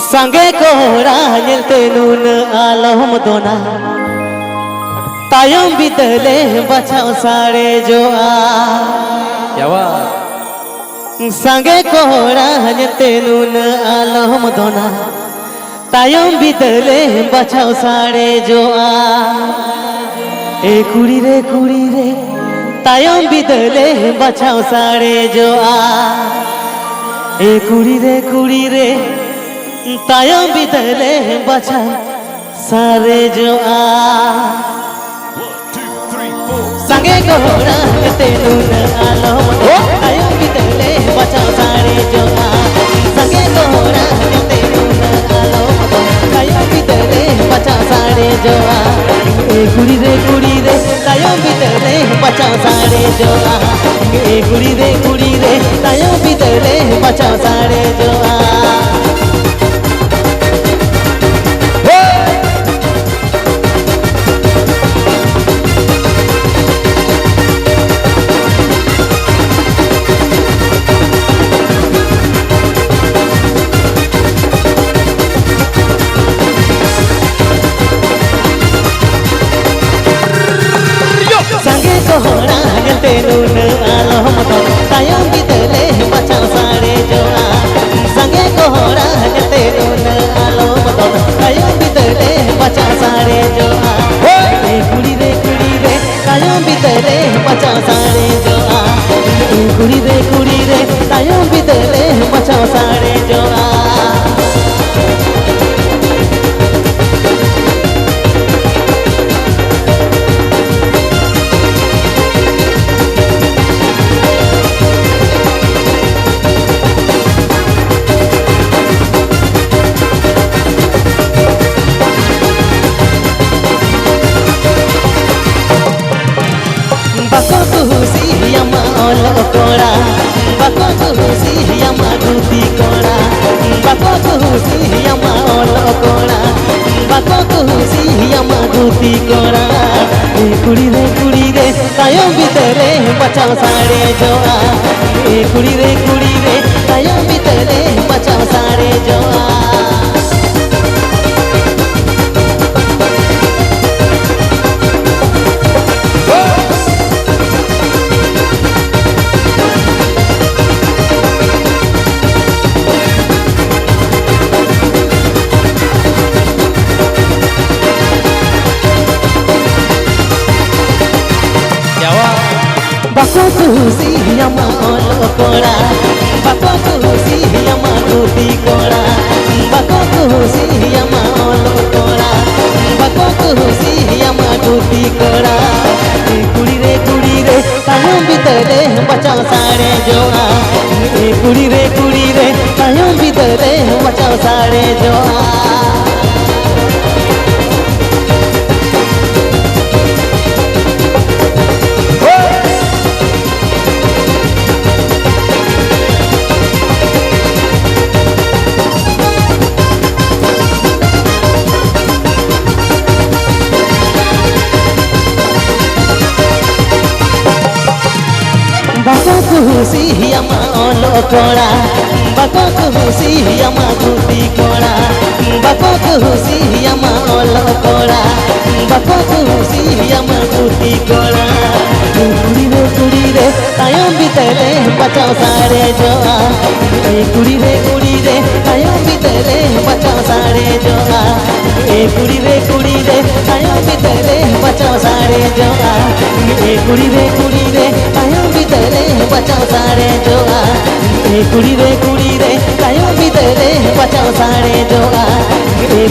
संगे कोहरा निलते नून आलम दोना तायम बितले बचाओ सारे जो क्या बात। संगे कोहरा निलते नून आलम दोना तायम बितले बचाओ सारे जो ए कुड़ी रे तायम बितले बचाओ सारे जो ए कुड़ी रे तायम बितले बचाओ सारे जो संगे कोहरा निलते नून आलम तायम बितले बचाओ सारे जो संगे कोहरा निलते नून आलम तायम बितले बचाओ सारे जो ए कुड़ी रे तायम बितले बचाओ सारे जो ए कुड़ी रे तायम बितले बचाओ सारे जो संगे कोहरा निलते नून आलम तायम बितले बचाओ सारे जो संगे कोहरा निलते नून आलम तायम बितले बचाओ सारे जो ए कुड़ी रे तायम बितले बचाओ सारे जो ए कुड़ी रे तायम बितले बचाओ सारे जो कोड़ा बको तुसी यमा दूती कोड़ा बको तुसी यमा ओलो कोड़ा बको तुसी यमा दूती कोड़ा ए कुड़ी रे तायम बितले बचाओ सारे जो ए कुड़ी रे तायम बितले बचाओ सारे जो बको तुसी यमा ओलो कोड़ा बको तुसी यमा दूती कोड़ा बको तुसी यमा ओलो कोड़ा बको तुसी यमा दूती कोड़ा ए कुड़ी रे तायम बितले बचाओ सारे जो ए कुड़ी रे तायम बितले बचाओ सारे जो बको तुसी यमा ओलो कोड़ा बको तुसी यमा दूती कोड़ा बको तुसी यमा ओलो कोड़ा बको तुसी यमा दूती कोड़ा ए कुड़ी रे तायम बितले बचाओ सारे जो ए कुड़ी रे तायम बितले बचाओ सारे जो ए कुड़ी रे तायम बितले बचाओ सारे जो ए कुड़ी रे तायम बितले बचाओ सारे जो ए कुड़ी रे तायम बितले बचाओ सारे जो ए